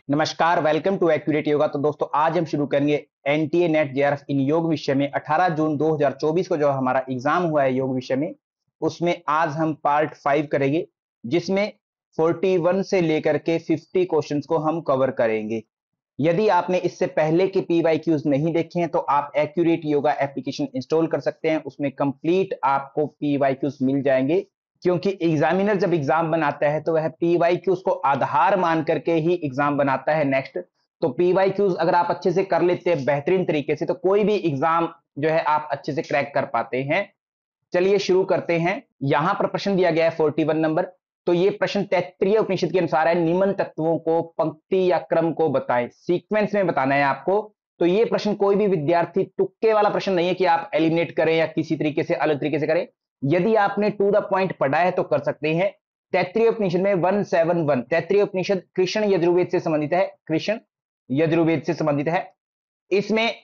नमस्कार, welcome to accurate yoga. तो दोस्तों आज हम शुरू करेंगे एनटीए नेट जेआरएफ इन योग विषय में 18 जून 2024 को जो हमारा एग्जाम हुआ है योग विषय में, उसमें आज हम पार्ट 5 करेंगे, जिसमें 41 से लेकर के 50 क्वेश्चंस को हम कवर करेंगे। यदि आपने इससे पहले के पीवाईक्यूज नहीं देखे हैं तो आप एक्यूरेट योगा एप्लीकेशन इंस्टॉल कर सकते हैं। उसमें कंप्लीट आपको पीवाईक्यूज मिल जाएंगे, क्योंकि एग्जामिनर जब एग्जाम बनाता है तो वह पीवाईक्यूज को आधार मान करके ही एग्जाम बनाता है। नेक्स्ट, तो पीवाईक्यूज अगर आप अच्छे से कर लेते हैं बेहतरीन तरीके से, तो कोई भी एग्जाम जो है आप अच्छे से क्रैक कर पाते हैं। चलिए शुरू करते हैं। यहां पर प्रश्न दिया गया है 41 नंबर। तो ये प्रश्न तैत्तिरीय उपनिषद के अनुसार है, निम्न तत्वों को पंक्ति या क्रम को बताएं, सीक्वेंस में बताना है आपको। तो ये प्रश्न कोई भी विद्यार्थी, तुक्के वाला प्रश्न नहीं है कि आप एलिमिनेट करें या किसी तरीके से अलग तरीके से करें। यदि आपने टू द पॉइंट पढ़ा है तो कर सकते हैं। तैत्तिरीय उपनिषद में 171, तैत्तिरीय उपनिषद कृष्ण यजुर्वेद से संबंधित है, कृष्ण यजुर्वेद से संबंधित है। इसमें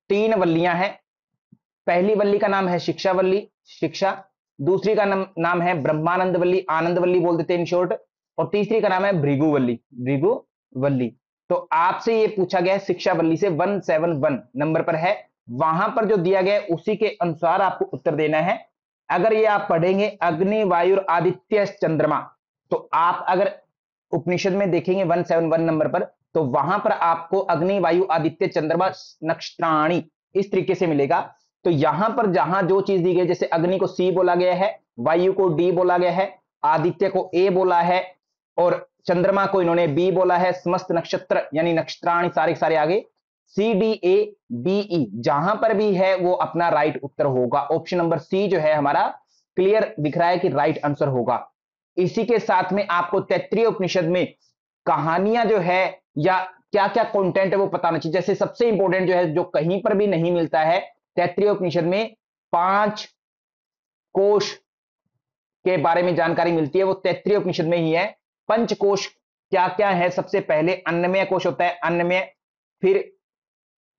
3 वल्लियां हैं। पहली वल्ली का नाम है शिक्षा वल्ली, शिक्षा। दूसरी का नाम है ब्रह्मानंद वल्ली, आनंद वल्ली बोल देते हैं इन शॉर्ट। और तीसरी का नाम है भृगु वल्ली, भृगु वल्ली। तो आपसे ये पूछा गया है शिक्षा वल्ली से, 171 नंबर पर है। वहां पर जो दिया गया है उसी के अनुसार आपको उत्तर देना है। अगर ये आप पढ़ेंगे अग्नि वायु आदित्य चंद्रमा, तो आप अगर उपनिषद में देखेंगे 171 नंबर पर, तो वहां पर आपको अग्नि वायु आदित्य चंद्रमा नक्षत्राणी इस तरीके से मिलेगा। तो यहां पर जहां जो चीज दी गई, जैसे अग्नि को सी बोला गया है, वायु को डी बोला गया है, आदित्य को ए बोला है और चंद्रमा को इन्होंने बी बोला है। समस्त नक्षत्र यानी नक्षत्राणी सारे सारे आगे C D A B E जहां पर भी है वो अपना राइट उत्तर होगा। ऑप्शन नंबर सी जो है हमारा क्लियर दिख रहा है कि राइट आंसर होगा। इसी के साथ में आपको तैत्तिरीय उपनिषद में कहानियां जो है या क्या क्या कंटेंट है वो पता होना चाहिए। जैसे सबसे इंपॉर्टेंट जो है, जो कहीं पर भी नहीं मिलता है, तैत्तिरीय उपनिषद में 5 कोश के बारे में जानकारी मिलती है, वो तैत्तिरीय उपनिषद में ही है। पंचकोश क्या क्या है? सबसे पहले अन्नमय कोश होता है, अन्नमय, फिर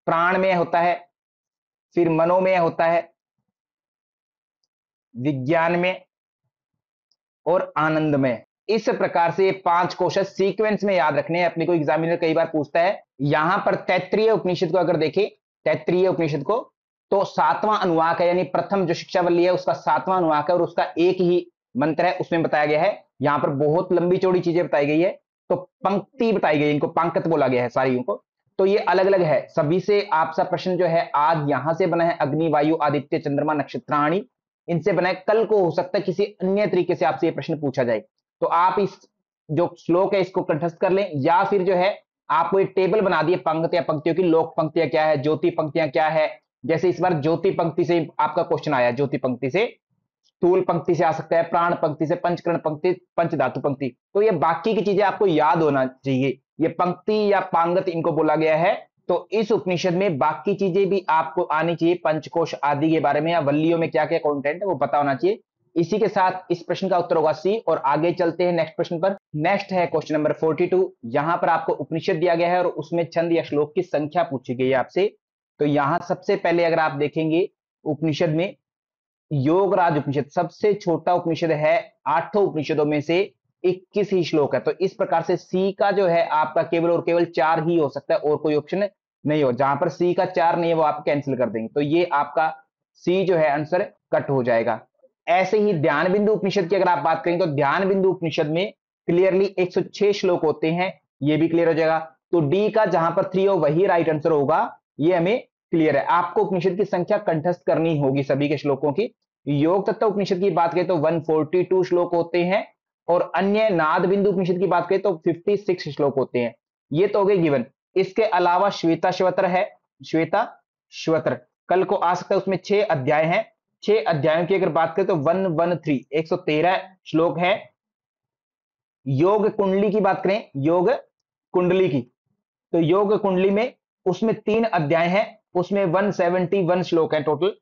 प्राणमय होता है, फिर मनोमय होता है, विज्ञानमय और आनंदमय। इस प्रकार से 5 कोश सीक्वेंस में याद रखने हैं अपने को। एग्जामिनर कई बार पूछता है। यहां पर तैत्तिरीय उपनिषद को अगर देखें, तैत्तिरीय उपनिषद को, तो 7वां अनुवाक है, यानी प्रथम जो शिक्षावल्ली है उसका 7वां अनुवाक है और उसका एक ही मंत्र है, उसमें बताया गया है। यहां पर बहुत लंबी चौड़ी चीजें बताई गई है, तो पंक्ति बताई गई, इनको पंक्ति बोला गया है सारी को। तो ये अलग अलग है सभी से। आपका प्रश्न जो है आज यहां से बना है अग्नि वायु आदित्य चंद्रमा नक्षत्राणी, इनसे बना है। कल को हो सकता है किसी अन्य तरीके से आपसे ये प्रश्न पूछा जाए, तो आप इस जो श्लोक है इसको कंठस्थ कर लें, या फिर जो है आपको एक टेबल बना दिए पंक्तियां, पंक्तियों की। लोक पंक्तियां क्या है, ज्योति पंक्तियां क्या है। जैसे इस बार ज्योति पंक्ति से आपका क्वेश्चन आया, ज्योति पंक्ति से, स्थूल पंक्ति से आ सकता है, प्राण पंक्ति से, पंचकरण पंक्ति, पंचधातु पंक्ति। तो ये बाकी की चीजें आपको याद होना चाहिए। ये पंक्ति या पांगत इनको बोला गया है। तो इस उपनिषद में बाकी चीजें भी आपको आनी चाहिए, पंचकोश आदि के बारे में या वल्लियों में क्या क्या कंटेंट है वो पता होना चाहिए। इसी के साथ इस प्रश्न का उत्तर होगा सी। और आगे चलते हैं नेक्स्ट प्रश्न पर। नेक्स्ट है क्वेश्चन नंबर 42। यहां पर आपको उपनिषद दिया गया है और उसमें छंद या श्लोक की संख्या पूछी गई है आपसे। तो यहां सबसे पहले अगर आप देखेंगे उपनिषद में योगराज उपनिषद सबसे छोटा उपनिषद है, 8 उपनिषदों में से 21 ही श्लोक है। तो इस प्रकार से सी का जो है आपका केवल और केवल 4 ही हो सकता है, और कोई ऑप्शन नहीं हो। जहां पर सी का 4 नहीं है वो आप कैंसिल कर देंगे, तो ये आपका सी जो है आंसर कट हो जाएगा। ऐसे ही ध्यान बिंदु उपनिषद की अगर आप बात करें, तो ध्यान बिंदु उपनिषद में क्लियरली 106 श्लोक होते हैं, ये भी क्लियर हो जाएगा। तो डी का जहां पर 3 हो वही राइट आंसर होगा, ये हमें क्लियर है। आपको उपनिषद की संख्या कंठस्थ करनी होगी सभी के श्लोकों की। योग तत्व उपनिषद की बात करें तो 142 श्लोक होते हैं, और अन्य नाद बिंदु उपनिषद की बात करें तो 56 श्लोक होते हैं। ये तो हो गए गिवन। इसके अलावा श्वेता श्वत्र है, श्वेता श्वत्र कल को आ सकता है, उसमें 6 अध्याय हैं। 6 अध्यायों की अगर बात करें तो 113 113 श्लोक है। योग कुंडली की बात करें, योग कुंडली की, तो योग कुंडली में उसमें 3 अध्याय हैं, उसमें 171 श्लोक है टोटल।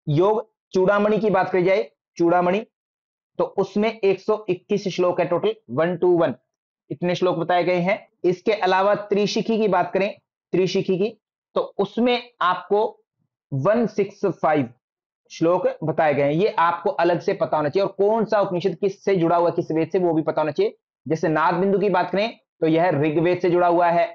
योग चूड़ामणि की बात करी जाए, चूड़ामणि, तो उसमें 121 श्लोक है टोटल, 121 इतने श्लोक बताए गए हैं। इसके अलावा त्रिशिखी की बात करें, त्रिशिखी की, तो उसमें आपको 165 श्लोक बताए गए हैं। ये आपको अलग से पता होना चाहिए, और कौन सा उपनिषद किससे जुड़ा हुआ, किस वेद से, वो भी पता होना चाहिए। जैसे नाद बिंदु की बात करें तो यह ऋग्वेद से जुड़ा हुआ है।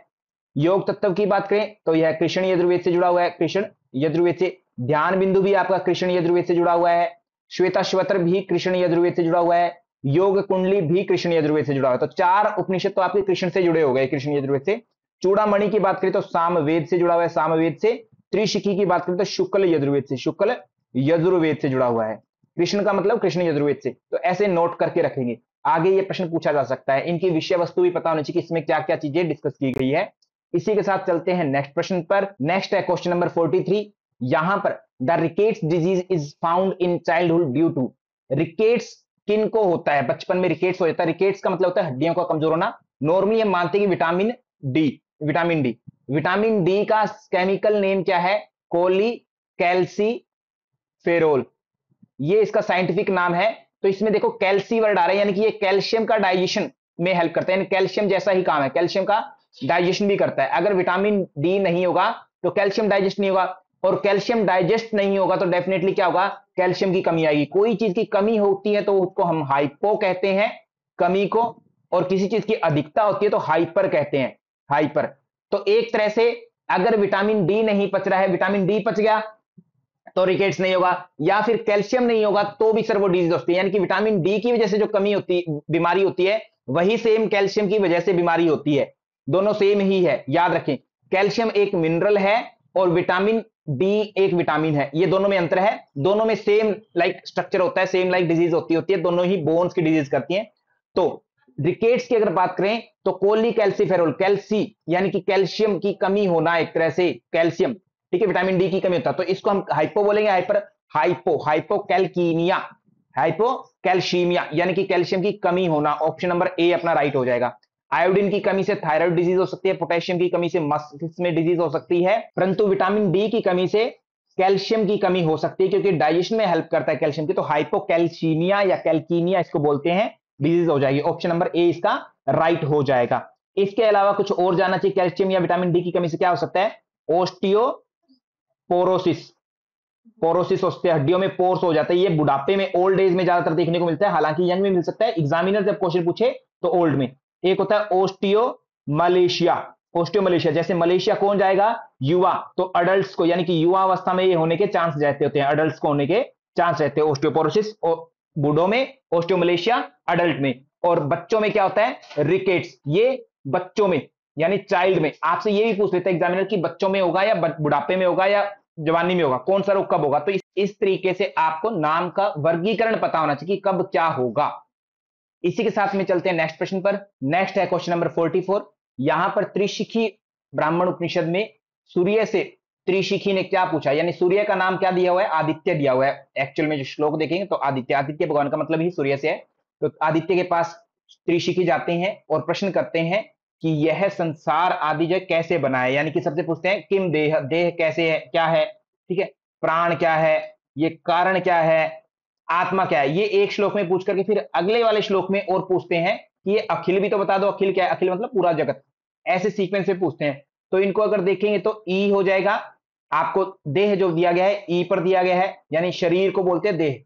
योग तत्व की बात करें तो यह कृष्ण यजुर्वेद से जुड़ा हुआ है, कृष्ण यजुर्वेद से। ध्यान बिंदु भी आपका कृष्ण यजुर्वेद से जुड़ा हुआ है। श्वेताश्वतर भी कृष्ण यजुर्वेद से जुड़ा हुआ है। योग कुंडली भी कृष्ण यजुर्वेद से जुड़ा हुआ है। तो 4 उपनिषद तो आपके कृष्ण से जुड़े हो गए, कृष्ण यजुर्वेद से। चूड़ामणि की बात करें तो सामवेद से जुड़ा हुआ है, सामवेद से। त्रिशिखी की बात करें तो शुक्ल यजुर्वेद से, शुक्ल यजुर्वेद से जुड़ा हुआ है। कृष्ण का मतलब कृष्ण यजुर्वेद से। तो ऐसे नोट करके रखेंगे, आगे ये प्रश्न पूछा जा सकता है। इनकी विषय वस्तु भी पता होनी चाहिए कि इसमें क्या क्या चीजें डिस्कस की गई है। इसी के साथ चलते हैं नेक्स्ट प्रश्न पर। नेक्स्ट है क्वेश्चन नंबर 43। यहां पर the rickets disease is found in childhood due to. Rickets किन को होता है? बचपन में रिकेट्स हो जाता है। रिकेट्स का मतलब होता है हड्डियों का कमजोर होना। नॉर्मली हम मानते हैं कि vitamin D, vitamin D. Vitamin D का केमिकल नेम क्या है? कोली कैल्सी फेरोल, ये इसका साइंटिफिक नाम है। तो इसमें देखो कैल्सी वर्ड आ रहा है, यानी कि ये कैल्शियम का डाइजेशन में हेल्प करता है, यानी कैल्शियम जैसा ही काम है, कैल्शियम का डाइजेशन भी करता है। अगर विटामिन डी नहीं होगा तो कैल्शियम डाइजेस्ट नहीं होगा, और कैल्शियम डाइजेस्ट नहीं होगा तो डेफिनेटली क्या होगा? कैल्शियम की कमी आएगी। कोई चीज की कमी होती है तो उसको हम हाइपो कहते हैं, कमी को, और किसी चीज की अधिकता होती है तो हाइपर कहते हैं, हाइपर। तो एक तरह से अगर विटामिन डी नहीं पच रहा है, विटामिन डी पच गया तो रिकेट्स नहीं होगा, या फिर कैल्शियम नहीं होगा तो भी सर वो डिजीज होती है। यानी कि विटामिन डी की वजह से जो कमी होती, बीमारी होती है, वही सेम कैल्शियम की वजह से बीमारी होती है। दोनों सेम ही है, याद रखें। कैल्शियम एक मिनरल है और विटामिन डी एक विटामिन है, ये दोनों में अंतर है। दोनों में सेम लाइक स्ट्रक्चर होता है, सेम लाइक डिजीज होती है, दोनों ही बोन्स की डिजीज करती हैं। तो रिकेट्स की अगर बात करें तो कोली कैल्सीफेरोल, कैल्सी यानी कि कैल्शियम की कमी होना, एक तरह से कैल्शियम, ठीक है, विटामिन डी की कमी होता है तो इसको हम हाइपो बोलेंगे, हाइपर, हाइपो, हाइपोकैल्कीमिया, हाइपोकैल्शीमिया यानी कि कैल्शियम की कमी होना। ऑप्शन नंबर ए अपना राइट हो जाएगा। आयोडीन की कमी से थायराइड डिजीज हो सकती है, पोटेशियम की कमी से मस्तिष्क में डिजीज हो सकती है, परंतु विटामिन डी की कमी से कैल्शियम की कमी हो सकती है, क्योंकि डाइजेशन में हेल्प करता है कैल्शियम की। तो हाइपोकैल्शीमिया या कैल्कीमिया इसको बोलते हैं, डिजीज हो जाएगी। ऑप्शन नंबर ए इसका राइट हो जाएगा। इसके अलावा कुछ और जानना चाहिए, कैल्शियम या विटामिन डी की कमी से क्या हो सकता है? ओस्टियो पोरोसिस, पोरोसिस होते हैं, हड्डियों में पोर्स हो जाता है। ये बुढ़ापे में, ओल्ड एज में ज्यादातर देखने को मिलता है, हालांकि यंग में मिल सकता है। एग्जामिनर जब क्वेश्चन पूछे तो ओल्ड में। एक होता है ओस्टियो मलेशिया, ओस्टियो मलेशिया, जैसे मलेशिया कौन जाएगा? युवा, तो अडल्ट को, यानी कि युवा अवस्था में ये होने के चांस रहते होते हैं, अडल्ट को होने के चांस रहते हैं ओस्टियोपोरोसिस, बूढ़ों में, ओस्टियो मलेशिया अडल्ट में। और बच्चों में क्या होता है? रिकेट्स, ये बच्चों में यानी चाइल्ड में। आपसे ये भी पूछ लेते हैं एग्जामिनर कि बच्चों में होगा या बुढ़ापे में होगा या जवानी में होगा, कौन सा रोग कब होगा। तो इस तरीके से आपको नाम का वर्गीकरण पता होना चाहिए कि कब क्या होगा। इसी के साथ में चलते हैं नेक्स्ट प्रश्न पर। नेक्स्ट है क्वेश्चन नंबर 44। यहां पर त्रिशिखी ब्राह्मण उपनिषद में सूर्य से त्रिशिखी ने क्या पूछा, यानी सूर्य का नाम क्या दिया हुआ है? आदित्य दिया हुआ है। एक्चुअल में जो श्लोक देखेंगे तो आदित्य, आदित्य भगवान का मतलब ही सूर्य से है। तो आदित्य के पास त्रिशिखी जाते हैं और प्रश्न करते हैं कि यह संसार आदि जो कैसे बना है, यानी कि सबसे पूछते हैं किम देह, देह कैसे है, क्या है, ठीक है, प्राण क्या है, ये कारण क्या है, आत्मा क्या है। ये एक श्लोक में पूछ करके फिर अगले वाले श्लोक में और पूछते हैं कि ये अखिल भी तो बता दो, अखिल क्या है? अखिल मतलब पूरा जगत। ऐसे सीक्वेंस में पूछते हैं। तो इनको अगर देखेंगे तो ई हो जाएगा। आपको देह जो दिया गया है ई पर दिया गया है, यानी शरीर को बोलते हैं देह,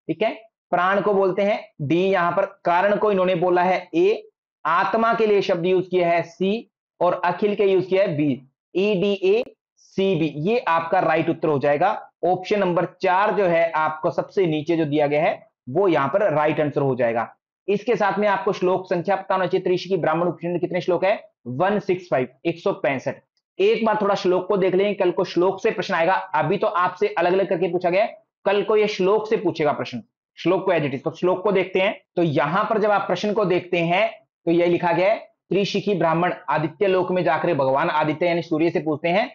ठीक है। प्राण को बोलते हैं डी, यहां पर कारण को इन्होंने बोला है ए, आत्मा के लिए शब्द यूज किया है सी, और अखिल के यूज किया है B, E D A C B. ये आपका राइट उत्तर हो जाएगा। ऑप्शन नंबर 4 जो है आपको सबसे नीचे जो दिया गया है वो यहां पर राइट आंसर हो जाएगा। इसके साथ में आपको श्लोक संख्या पता होना चाहिए। त्रिशिखी ब्राह्मण उपनिषद में कितने श्लोक है? 165, 165। एक बार थोड़ा श्लोक को देख लेंगे, कल को श्लोक से प्रश्न आएगा। अभी तो आपसे अलग अलग करके पूछा गया, कल को ये श्लोक से पूछेगा प्रश्न, श्लोक को एज इट इज। तो श्लोक को देखते हैं। तो यहां पर जब आप प्रश्न को देखते हैं तो यह लिखा गया है, त्रिशिखी ब्राह्मण आदित्य लोक में जाकर भगवान आदित्य यानी सूर्य से पूछते हैं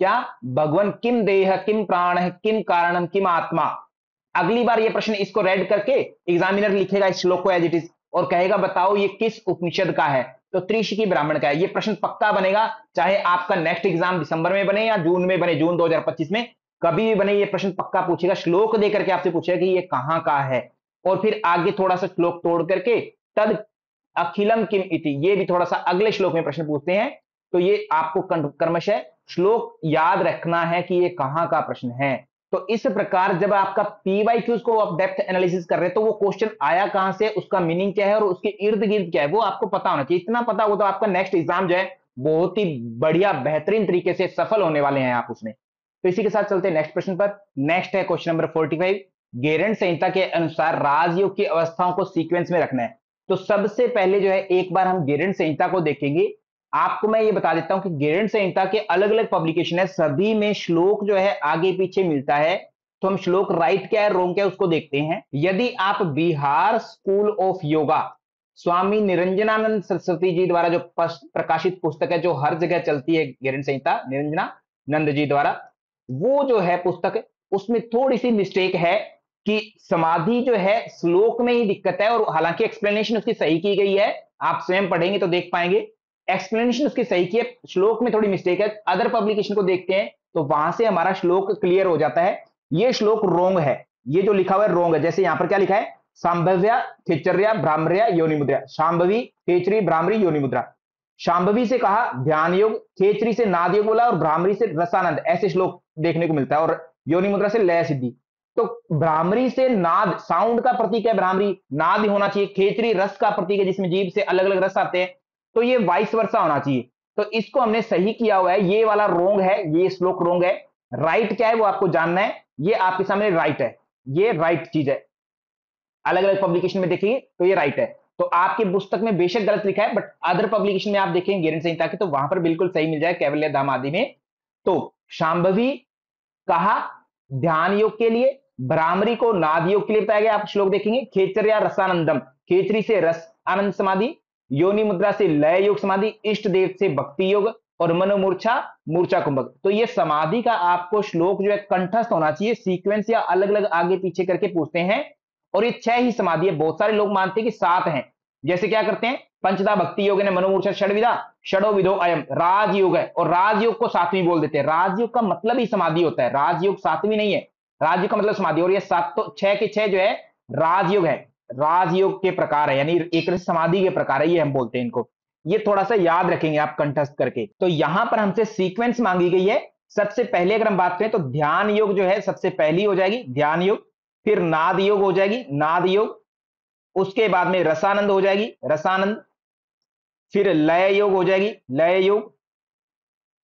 क्या? भगवान किम देह किम प्राण किम कारणम किम आत्मा। अगली बार ये प्रश्न इसको रेड करके एग्जामिनर लिखेगा इस श्लोक को एज इट इज और कहेगा बताओ ये किस उपनिषद का है? तो त्रिशिखी ब्राह्मण का है। ये प्रश्न पक्का बनेगा, चाहे आपका नेक्स्ट एग्जाम दिसंबर में बने या जून में बने, जून 2025 में कभी भी बने, ये प्रश्न पक्का पूछेगा। श्लोक देकर के आपसे पूछेगा कि ये कहां का है, और फिर आगे थोड़ा सा श्लोक तोड़ करके तद अखिलम किम इति, ये भी थोड़ा सा अगले श्लोक में प्रश्न पूछते हैं। तो ये आपको क्रमशः श्लोक याद रखना है कि ये कहां का प्रश्न है। तो इस प्रकार जब आपका पीवाईक्यूज को आप डेप्थ एनालिसिस कर रहे हैं तो वो क्वेश्चन आया कहां से, उसका मीनिंग क्या है और उसके इर्द गिर्द क्या है वो आपको पता होना चाहिए। इतना पता हो तो आपका नेक्स्ट एग्जाम जो है बहुत ही बढ़िया बेहतरीन तरीके से सफल होने वाले हैं आप उसमें। तो इसी के साथ चलते हैं नेक्स्ट प्रश्न पर। नेक्स्ट है क्वेश्चन नंबर 45। गेरंट संहिता के अनुसार राजयोग की अवस्थाओं को सीक्वेंस में रखना है। तो सबसे पहले जो है एक बार हम गेरंट संहिता को देखेंगे। आपको मैं ये बता देता हूं कि गेरंट संहिता के अलग अलग पब्लिकेशन है, सभी में श्लोक जो है आगे पीछे मिलता है। तो हम श्लोक राइट क्या है रोंग क्या है उसको देखते हैं। यदि आप बिहार स्कूल ऑफ योगा स्वामी निरंजनानंद सरस्वती जी द्वारा जो प्रकाशित पुस्तक है, जो हर जगह चलती है गेरंट संहिता निरंजनानंद जी द्वारा, वो जो है पुस्तक उसमें थोड़ी सी मिस्टेक है कि समाधि जो है श्लोक में ही दिक्कत है, और हालांकि एक्सप्लेनेशन उसकी सही की गई है, आप स्वयं पढ़ेंगे तो देख पाएंगे एक्सप्लेनेशन उसकी सही की है, श्लोक में थोड़ी मिस्टेक है। अदर पब्लिकेशन को देखते हैं तो वहां से हमारा श्लोक क्लियर हो जाता है। ये श्लोक रोंग है, ये जो लिखा हुआ है रोंग है। जैसे यहां पर क्या लिखा है, सांभव्या खेचर्या भ्रामर्या योनि मुद्रा, शांभवी खेचरी भ्रामरी योनि मुद्रा। शांभवी से कहा ध्यान योग, खेचरी से नाद योग बोला और भ्रामरी से रसानंद, ऐसे श्लोक देखने को मिलता है, और योनि मुद्रा से लय सिद्धि। तो भ्रामरी से नाद, साउंड का प्रतीक है भ्रामरी, नाद होना चाहिए। खेचरी रस का प्रतीक है जिसमें जीभ से अलग अलग रस आते हैं, तो ये वाइस वर्सा होना चाहिए। तो इसको हमने सही किया हुआ है, ये वाला रोंग है, ये श्लोक रोंग है। राइट क्या है वो आपको जानना है, ये आपके सामने राइट है, ये राइट चीज है। अलग अलग पब्लिकेशन में देखिए तो ये राइट है। तो आपकी पुस्तक में बेशक गलत लिखा है, बट अदर पब्लिकेशन में आप देखेंगे गेरंट संहिता की तो वहां पर बिल्कुल सही मिल जाए कैवल्य धाम आदि में। तो शांभवी कहा ध्यान योग के लिए, भ्रामरी को नाद योग के लिए बताया गया, आप श्लोक देखेंगे। खेचर्या रसानंदम, खेचरी से रस आनंद समाधि, योनि मुद्रा से लय योग समाधि, इष्ट देव से भक्ति योग, और मनोमूर्छा मूर्छा कुंभक। तो ये समाधि का आपको श्लोक जो है कंठस्थ होना चाहिए, सीक्वेंस या अलग अलग आगे पीछे करके पूछते हैं। और ये 6 ही समाधि है, बहुत सारे लोग मानते हैं कि 7 हैं। जैसे क्या करते हैं, पंचदा भक्ति योग ने मनोमूर्छा षडविदा षडो विधो अयम, राजयोग है और राजयोग को 7वीं बोल देते हैं। राजयोग का मतलब ही समाधि होता है, राजयोग 7वीं नहीं है, राजयोग का मतलब समाधि। और ये 7 तो 6 के 6 जो है राजयोग है, राजयोग के प्रकार है, यानी एक समाधि के प्रकार है, ये हम बोलते हैं इनको। ये थोड़ा सा याद रखेंगे आप कंठस्थ करके। तो यहां पर हमसे सीक्वेंस मांगी गई है। सबसे पहले अगर हम बात करें तो ध्यान योग जो है सबसे पहली हो जाएगी, ध्यान योग। फिर नाद योग हो जाएगी, नाद योग। उसके बाद में रसानंद हो जाएगी, रसानंद। फिर लय योग हो जाएगी, लय योग।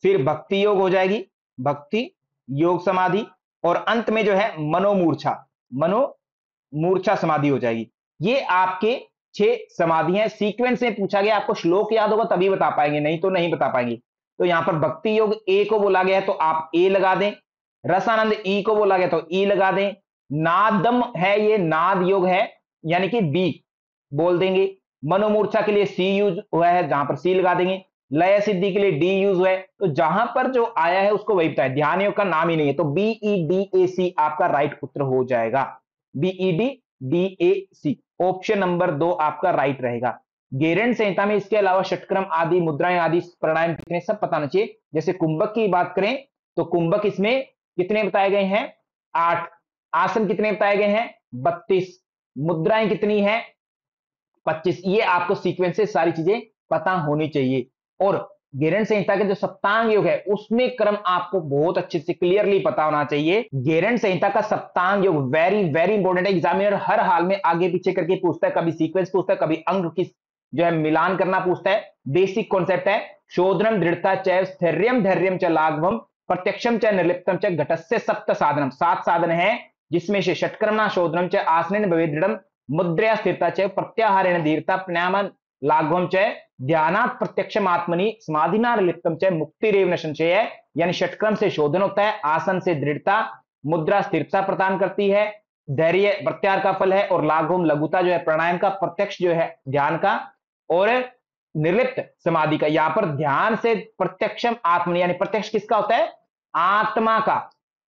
फिर भक्ति योग हो जाएगी, भक्ति योग समाधि। और अंत में जो है मनोमूर्छा, मनोमूर्छा समाधि हो जाएगी। ये आपके 6 समाधि हैं। सीक्वेंस में पूछा गया, आपको श्लोक याद होगा तभी बता पाएंगे, नहीं तो नहीं बता पाएंगे। तो यहां पर भक्ति योग ए को बोला गया है तो आप ए लगा दें, रसानंद ई को बोला गया तो ई लगा दें, नादम है ये नाद योग है यानी कि बी बोल देंगे, मनोमूर्छा के लिए सी यूज हुआ है जहां पर सी लगा देंगे, लय सिद्धि के लिए डी यूज हुआ है, तो जहां पर जो आया है उसको वही बताए, ध्यान योग का नाम ही नहीं है, तो BEDAC आपका राइट उत्तर हो जाएगा। BEDAC ऑप्शन नंबर 2 आपका राइट रहेगा। गेरंट संहिता में इसके अलावा षटक्रम आदि, मुद्राएं आदि, प्राणायाम कितने सब पता होना चाहिए। जैसे कुंभक की बात करें तो कुंभक इसमें कितने बताए गए हैं, 8। आसन कितने बताए गए हैं, 32। मुद्राएं कितनी है, 25। ये आपको सीक्वेंस से सारी चीजें पता होनी चाहिए। और गेरंट संहिता के जो सप्तांग योग है उसमें क्रम आपको बहुत अच्छे से क्लियरली पता होना चाहिए। गेरंट संहिता का सप्तांग योग वेरी वेरी इंपॉर्टेंट है, एग्जामिनर हर हाल में आगे पीछे करके पूछता है, कभी सीक्वेंस पूछता है, कभी अंग की जो है मिलान करना पूछता है। बेसिक कॉन्सेप्ट है शोधनम दृढ़ता च स्थैर्यम धैर्यम च लाघवम प्रत्यक्षम च निर्लिप्तम च घटस्य सप्त साधनम। 7 साधन है जिसमें से षटकर्मणा शोधनम च आसनेन भवेत् दृढ़म मुद्रया स्थिरता च प्रत्याहारेण धीरता प्राणायाम लाघवम च ध्यानात् प्रत्यक्षम आत्मनि समाधिना निर्लिप्तम च मुक्तिरेव न संशय है। यानी षटक्रम से शोधन होता है, आसन से दृढ़ता, मुद्रा स्थिरता प्रदान करती है, धैर्य प्रत्याहार का फल है, और लाघवम लघुता जो है प्राणायाम का, प्रत्यक्ष जो है ध्यान का, और निर्लिप्त समाधि का। यहां पर ध्यान से प्रत्यक्षम आत्मनि यानी प्रत्यक्ष किसका होता है, आत्मा का।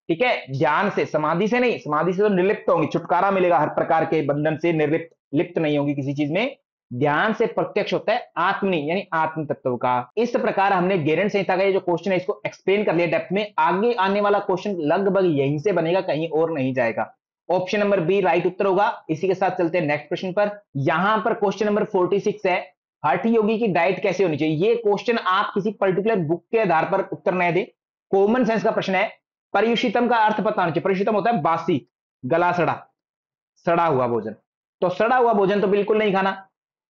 ठीक है, ध्यान से, समाधि से नहीं, समाधि से तो निर्लिप्त होंगी, छुटकारा मिलेगा हर प्रकार के बंधन से, निर्लिप्त लिप्त नहीं होंगी किसी चीज में। ध्यान से प्रत्यक्ष होता है आत्मनि यानी आत्म तत्व का। इस प्रकार हमने गेरंट संहिता का ये जो क्वेश्चन है इसको एक्सप्लेन कर लिया डेप्थ में। आगे आने वाला क्वेश्चन लगभग यहीं से बनेगा, कहीं और नहीं जाएगा। ऑप्शन नंबर बी राइट उत्तर होगा। इसी के साथ चलते हैं नेक्स्ट प्रश्न पर। यहां पर क्वेश्चन नंबर 46 है, हठ योगी की डाइट कैसे होनी चाहिए। ये क्वेश्चन आप किसी पर्टिकुलर बुक के आधार पर उत्तर नहीं दे, कॉमन सेंस का प्रश्न है। पर्युषितम का अर्थ पता होना चाहिए। पर्युषितम होता है बासी, गला सड़ा, सड़ा हुआ भोजन। तो सड़ा हुआ भोजन तो बिल्कुल नहीं खाना।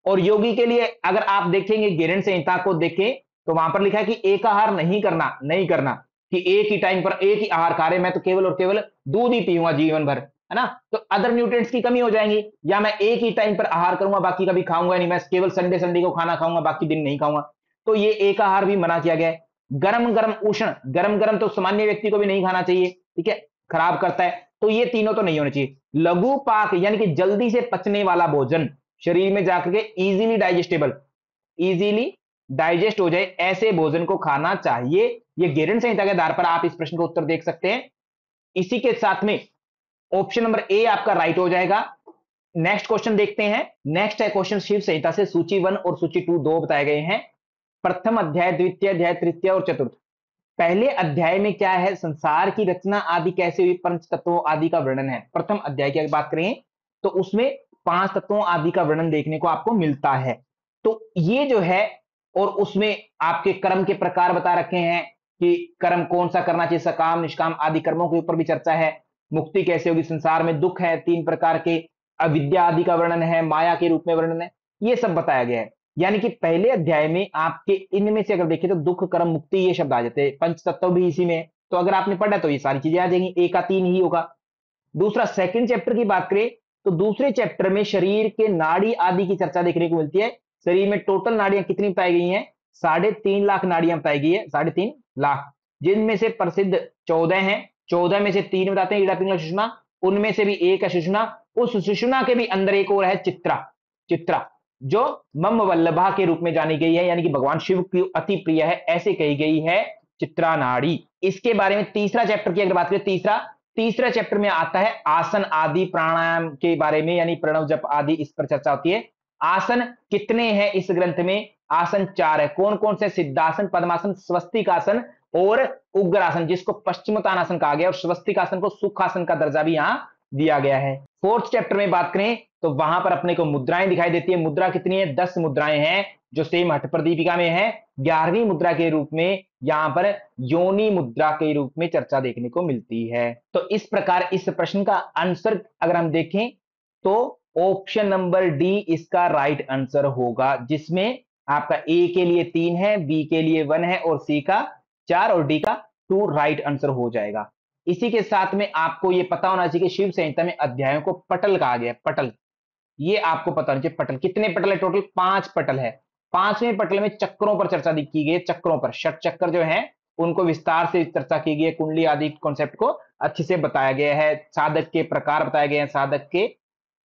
और योगी के लिए अगर आप देखेंगे गैरंट संहिता को देखें तो वहां पर लिखा है कि एक आहार नहीं करना, नहीं करना, कि एक ही टाइम पर एक ही आहार खा रहे, मैं तो केवल और केवल दूध ही पीऊंगा जीवन भर, है ना, तो अदर न्यूट्रिएंट्स की कमी हो जाएंगी। या मैं एक ही टाइम पर आहार करूंगा, बाकी कभी खाऊंगा नहीं, मैं केवल संडे संडे को खाना खाऊंगा, बाकी दिन नहीं खाऊंगा, तो ये एक आहार भी मना किया गया है। गरम गरम उष्ण, गरम गरम तो सामान्य व्यक्ति को भी नहीं खाना चाहिए, ठीक है, खराब करता है, तो ये तीनों तो नहीं होने चाहिए। लघु पाक यानी कि जल्दी से पचने वाला भोजन, शरीर में जाकर के इजीली डाइजेस्टेबल, इजीली डाइजेस्ट हो जाए, ऐसे भोजन को खाना चाहिए। ये गैरंट संहिता के आधार पर आप इस प्रश्न का उत्तर देख सकते हैं। इसी के साथ में ऑप्शन नंबर ए आपका राइट हो जाएगा। नेक्स्ट क्वेश्चन देखते हैं। नेक्स्ट है क्वेश्चन शिव संहिता से सूची 1 और सूची 2 दो बताए गए हैं। प्रथम अध्याय, द्वितीय अध्याय, तृतीय और चतुर्थ। पहले अध्याय में क्या है, संसार की रचना आदि कैसे हुई, पंच तत्वों आदि का वर्णन है। प्रथम अध्याय की अगर बात करें तो उसमें 5 तत्वों आदि का वर्णन देखने को आपको मिलता है। तो ये जो है, और उसमें आपके कर्म के प्रकार बता रखे हैं कि कर्म कौन सा करना चाहिए, सकाम निष्काम आदि कर्मों के ऊपर भी चर्चा है। मुक्ति कैसे होगी, संसार में दुख है 3 प्रकार के, अविद्या आदि का वर्णन है, माया के रूप में वर्णन है, ये सब बताया गया है। यानी कि पहले अध्याय में आपके इनमें से अगर देखें तो दुख कर्म मुक्ति ये शब्द आ जाते हैं, पंच तत्व भी इसी में है, तो अगर आपने पढ़ा तो ये सारी चीजें आ जाएंगी, एक का 3 ही होगा। दूसरा सेकंड चैप्टर की बात करें तो दूसरे चैप्टर में शरीर के नाड़ी आदि की चर्चा देखने को मिलती है। शरीर में टोटल नाड़ियां कितनी बताई गई हैं, 3.5 लाख नाड़ियां बताई गई है, 3.5 लाख, जिनमें से प्रसिद्ध 14 हैं। 14 में से 3 बताते हैं ईड़ा पिंगला सुषुम्ना, उनमें से भी एक है सुषुम्ना। उस सुषुम्ना के भी अंदर एक और है चित्रा, चित्रा जो मम वल्लभा के रूप में जानी गई है, यानी कि भगवान शिव की अति प्रिय है, ऐसे कही गई है चित्रा नाड़ी। इसके बारे में तीसरा चैप्टर की अगर बात करें, तीसरा चैप्टर में आता है आसन आदि प्राणायाम के बारे में, यानी प्रणव जप आदि, इस पर चर्चा होती है। आसन कितने हैं इस ग्रंथ में, आसन 4 है। कौन कौन से, सिद्धासन, पद्मासन, स्वस्तिकासन और उग्रासन, जिसको पश्चिमोत्तानासन कहा गया, और स्वस्तिकासन को सुखासन का दर्जा भी यहां दिया गया है। फोर्थ चैप्टर में बात करें तो वहां पर अपने को मुद्राएं दिखाई देती है। मुद्रा कितनी है, 10 मुद्राएं हैं, जो सेम हठ प्रदीपिका में है। 11वीं मुद्रा के रूप में यहां पर योनि मुद्रा के रूप में चर्चा देखने को मिलती है। तो इस प्रकार इस प्रश्न का आंसर अगर हम देखें तो ऑप्शन नंबर डी इसका राइट आंसर होगा, जिसमें आपका ए के लिए 3 है, बी के लिए 1 है और सी का 4 और डी का 2 राइट आंसर हो जाएगा। इसी के साथ में आपको यह पता होना चाहिए कि शिव संहिता में अध्यायों को पटल कहा गया। पटल, ये आपको पता होना चाहिए। पटल कितने पटल है, टोटल 5 पटल है। 5वें पटल में चक्रों पर चर्चा की गई है। चक्रों पर, षट चक्र जो है उनको विस्तार से चर्चा की गई है। कुंडली आदि कॉन्सेप्ट को अच्छे से बताया गया है। साधक के प्रकार बताए गए हैं, साधक के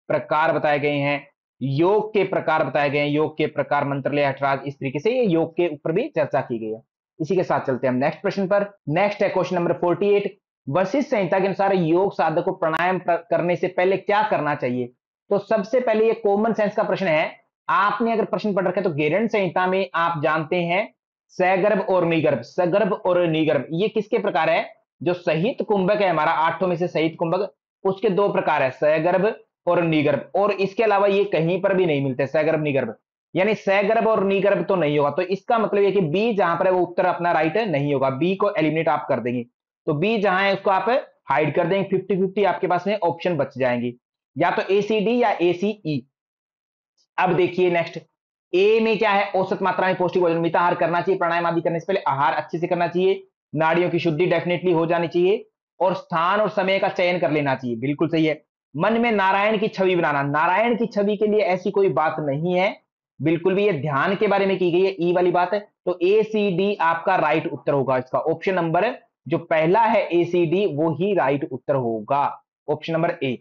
प्रकार बताए गए हैं, योग के प्रकार बताए गए हैं, योग के प्रकार, मंत्रलय, हठराग, इस तरीके से ये योग के ऊपर भी चर्चा की गई है। इसी के साथ चलते हैं हम नेक्स्ट प्रश्न पर। नेक्स्ट है क्वेश्चन नंबर 48। वशिष्ठ संहिता के अनुसार योग साधक को प्राणायाम करने से पहले क्या करना चाहिए। तो सबसे पहले ये कॉमन सेंस का प्रश्न है। आपने अगर प्रश्न पढ़ रखा है तो गैरंट संहिता में आप जानते हैं सगर्भ और निगर्भ, सगर्भ और निगर्भ ये किसके प्रकार है, जो सहित कुंभक है हमारा, 8 में से सहित कुंभक, उसके 2 प्रकार है, सगर्भ और निगर्भ। और इसके अलावा ये कहीं पर भी नहीं मिलते सगर्भ निगर्भ, यानी सगर्भ और निगर्भ तो नहीं होगा। तो इसका मतलब है कि बी जहां पर है वो उत्तर अपना राइट नहीं होगा, बी को एलिमिनेट आप कर देंगे। तो बी जहां है उसको आप हाइड कर देंगे, 50-50 आपके पास में ऑप्शन बच जाएंगी, या तो एसीडी या एसीई। अब देखिए नेक्स्ट, ए में क्या है, औसत मात्रा में पौष्टिक भोजन, मिताहार करना चाहिए, प्राणायाम आदि करने से पहले आहार अच्छे से करना चाहिए, नाड़ियों की शुद्धि डेफिनेटली हो जानी चाहिए, और स्थान और समय का चयन कर लेना चाहिए, बिल्कुल सही है। मन में नारायण की छवि बनाना, नारायण की छवि के लिए ऐसी कोई बात नहीं है, बिल्कुल भी, ये ध्यान के बारे में की गई है, ई वाली बात है। तो ए सी डी आपका राइट उत्तर होगा, इसका ऑप्शन नंबर जो पहला है ए सी डी वो ही राइट उत्तर होगा, ऑप्शन नंबर ए।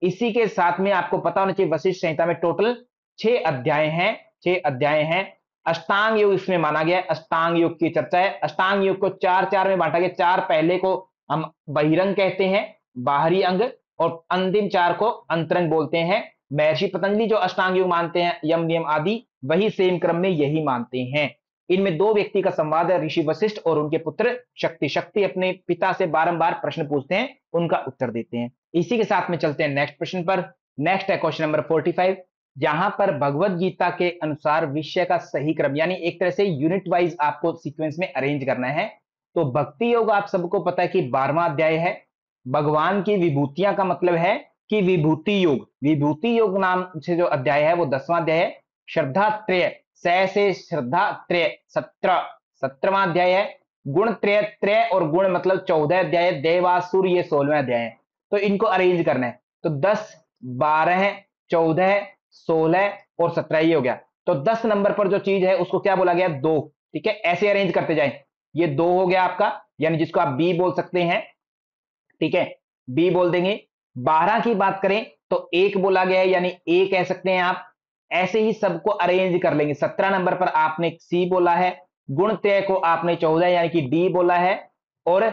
इसी के साथ में आपको पता होना चाहिए वशिष्ठ संहिता में टोटल 6 अध्याय हैं, 6 अध्याय हैं। अष्टांग योग इसमें माना गया है, अष्टांग योग की चर्चा है। अष्टांग योग को 4 में बांटा गया, 4 पहले को हम बहिरंग कहते हैं, बाहरी अंग, और अंतिम 4 को अंतरंग बोलते हैं। महर्षि पतंजलि जो अष्टांग योग मानते हैं, यम नियम आदि, वही सेम क्रम में यही मानते हैं। इनमें 2 व्यक्ति का संवाद है, ऋषि वशिष्ठ और उनके पुत्र शक्ति। शक्ति अपने पिता से बारंबार प्रश्न पूछते हैं, उनका उत्तर देते हैं। इसी के साथ में चलते हैं नेक्स्ट प्रश्न पर। नेक्स्ट है क्वेश्चन नंबर 45, जहां पर भगवत गीता के अनुसार विषय का सही क्रम, यानी एक तरह से यूनिट वाइज आपको सीक्वेंस में अरेंज करना है। तो भक्ति योग आप सबको पता है कि 12वां अध्याय है। भगवान की विभूतियां का मतलब है कि विभूति योग नाम से जो अध्याय है वो 10वां अध्याय है। श्रद्धा त्रय से श्रद्धा त्रय 17वां अध्याय है। गुण त्रय त्रय और गुण मतलब 14 अध्याय। देवासुर ये 16वां अध्याय है। तो इनको अरेंज करना है, तो 10 12 14 16 और 17 ये हो गया। तो 10 नंबर पर जो चीज है उसको क्या बोला गया, दो। ठीक है, ऐसे अरेंज करते जाएं। ये दो हो गया आपका, यानी जिसको आप बी बोल सकते हैं। ठीक है, बी बोल देंगे। 12 की बात करें तो एक बोला गया है, यानी ए कह सकते हैं आप। ऐसे ही सबको अरेंज कर लेंगे। 17 नंबर पर आपने सी बोला है, गुण तय को आपने 14 यानी कि डी बोला है, और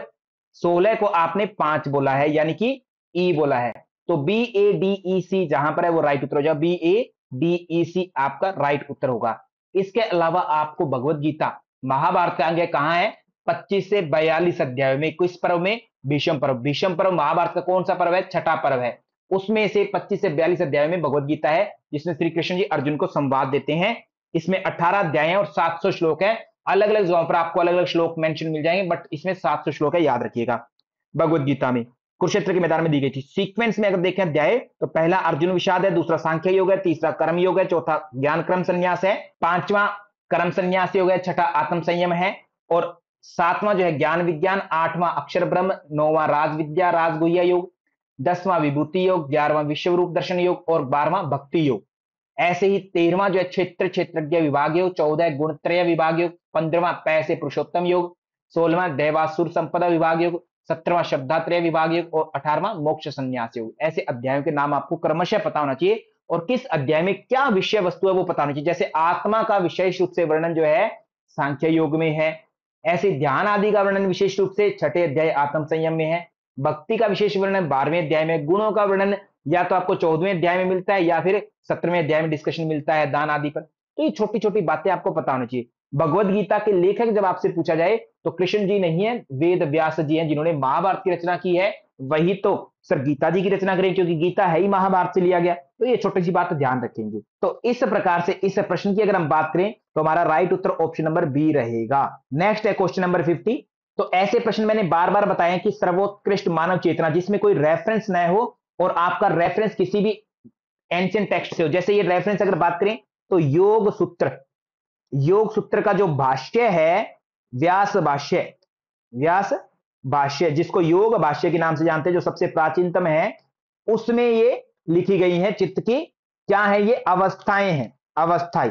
16 को आपने 5 बोला है यानी कि ई बोला है। तो बी ए डी ई सी जहां पर है वो राइट उत्तर हो जाएगा। बी ए डी ई सी आपका राइट उत्तर होगा। इसके अलावा आपको भगवत गीता महाभारत का अंग कहां है, 25 से 42 अध्याय में। किस पर्व में, भीष्म पर्व। भीष्म पर्व महाभारत का कौन सा पर्व है, छठा पर्व है। उसमें से 25 से 42 अध्याय में भगवत गीता है, जिसमें श्री कृष्ण जी अर्जुन को संवाद देते हैं। इसमें 18 अध्याय हैं और 700 श्लोक है। अलग अलग जगहों पर आपको अलग अलग श्लोक मेंशन मिल जाएंगे, बट इसमें 700 श्लोक है, याद रखिएगा। भगवत गीता में कुरुक्षेत्र के मैदान में दी गई थी। सीक्वेंस में अगर देखें अध्याय, तो पहला अर्जुन विषाद है, दूसरा सांख्य योग है, तीसरा कर्म योग है, चौथा ज्ञान क्रम संन्यास है, पांचवा कर्म संन्यास योग है, छठा आत्म संयम है, और सातवां जो है ज्ञान विज्ञान, आठवां अक्षर ब्रह्म, नौवां राज विद्या राजगुह्य योग, 10वां विभूति योग, 11वां विश्व रूप दर्शन योग और 12वां भक्ति योग। ऐसे ही 13वां जो है क्षेत्र क्षेत्रज्ञ विभाग योग, 14 गुणत्रय विभाग योग, 15वां पैसे पुरुषोत्तम योग, 16वां देवासुर संपदा विभाग योग, 17वां श्रद्धात्रय विभाग योग और 18वां मोक्ष संन्यास योग। ऐसे अध्यायों के नाम आपको क्रमशः पता होना चाहिए, और किस अध्याय में क्या विषय वस्तु है वो पता होना चाहिए। जैसे आत्मा का विशेष रूप से वर्णन जो है सांख्य योग में है, ऐसे ध्यान आदि का वर्णन विशेष रूप से छठे अध्याय आत्म संयम में है, भक्ति का विशेष वर्णन 12वें अध्याय में, गुणों का वर्णन या तो आपको 14वें अध्याय में मिलता है या फिर 17वें अध्याय में डिस्कशन मिलता है दान आदि पर। तो ये छोटी छोटी बातें आपको पता होनी चाहिए। भगवत गीता के लेखक जब आपसे पूछा जाए तो कृष्ण जी नहीं है, वेद व्यास जी हैं, जिन्होंने महाभारत की रचना की है। वही तो सर गीता जी की रचना करें, क्योंकि गीता है ही महाभारत से लिया गया। तो ये छोटी सी बात ध्यान रखेंगे। तो इस प्रकार से इस प्रश्न की अगर हम बात करें तो हमारा राइट उत्तर ऑप्शन नंबर बी रहेगा। नेक्स्ट है क्वेश्चन नंबर 50। तो ऐसे प्रश्न मैंने बार बार बताया कि सर्वोत्कृष्ट मानव चेतना जिसमें कोई रेफरेंस न हो, और आपका रेफरेंस किसी भी एंशिएंट टेक्स्ट से हो। जैसे ये रेफरेंस अगर बात करें तो योग सूत्र का जो भाष्य है, व्यास भाष्य जिसको योग भाष्य के नाम से जानते हैं, जो सबसे प्राचीनतम है, उसमें ये लिखी गई है चित्त की क्या है, ये अवस्थाएं हैं, अवस्थाएं।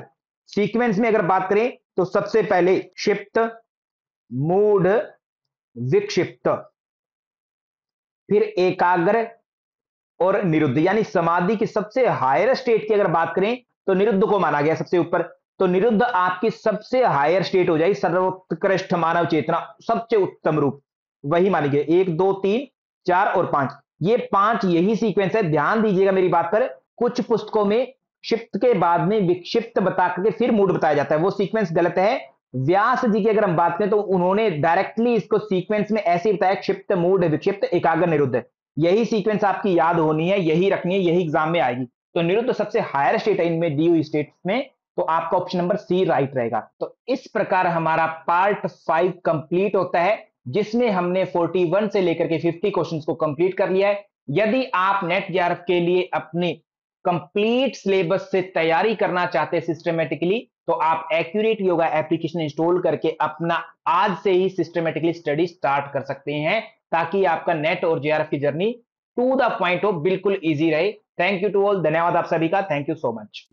सीक्वेंस में अगर बात करें तो सबसे पहले क्षिप्त, मूढ़, विक्षिप्त, फिर एकाग्र और निरुद्ध। यानी समाधि की सबसे हायर स्टेट की अगर बात करें तो निरुद्ध को माना गया सबसे ऊपर। तो निरुद्ध आपकी सबसे हायर स्टेट हो जाएगी, सर्वोत्कृष्ट मानव चेतना, सबसे उत्तम रूप वही मानी गई। 1 2 3 4 और 5, ये 5 यही सीक्वेंस है। ध्यान दीजिएगा मेरी बात पर, कुछ पुस्तकों में क्षिप्त के बाद में विक्षिप्त बता करके फिर मूड बताया जाता है, वो सीक्वेंस गलत है। व्यास जी की अगर हम बात करें तो उन्होंने डायरेक्टली इसको सीक्वेंस में ऐसे ही बताया, क्षिप्त, मूड, विक्षिप्त, एकाग्र, निरुद्ध। यही सीक्वेंस आपकी याद होनी है, यही रखनी है, यही एग्जाम में आएगी। तो निरुद्ध सबसे हायर स्टेट है इनमें दी हुई स्टेट में, तो आपका ऑप्शन नंबर सी राइट रहेगा। तो इस प्रकार हमारा पार्ट 5 कंप्लीट होता है, जिसमें हमने 41 से लेकर के 50 क्वेश्चंस को कंप्लीट कर लिया है। यदि आप नेट जेआरएफ के लिए अपने कंप्लीट सिलेबस से तैयारी करना चाहते हैं सिस्टमेटिकली, तो आप एक्यूरेट योगा एप्लीकेशन इंस्टॉल करके अपना आज से ही सिस्टमेटिकली स्टडी स्टार्ट कर सकते हैं, ताकि आपका नेट और जेआरएफ की जर्नी टू द पॉइंट हो, बिल्कुल इजी रहे। थैंक यू टू ऑल, धन्यवाद आप सभी का, थैंक यू सो मच।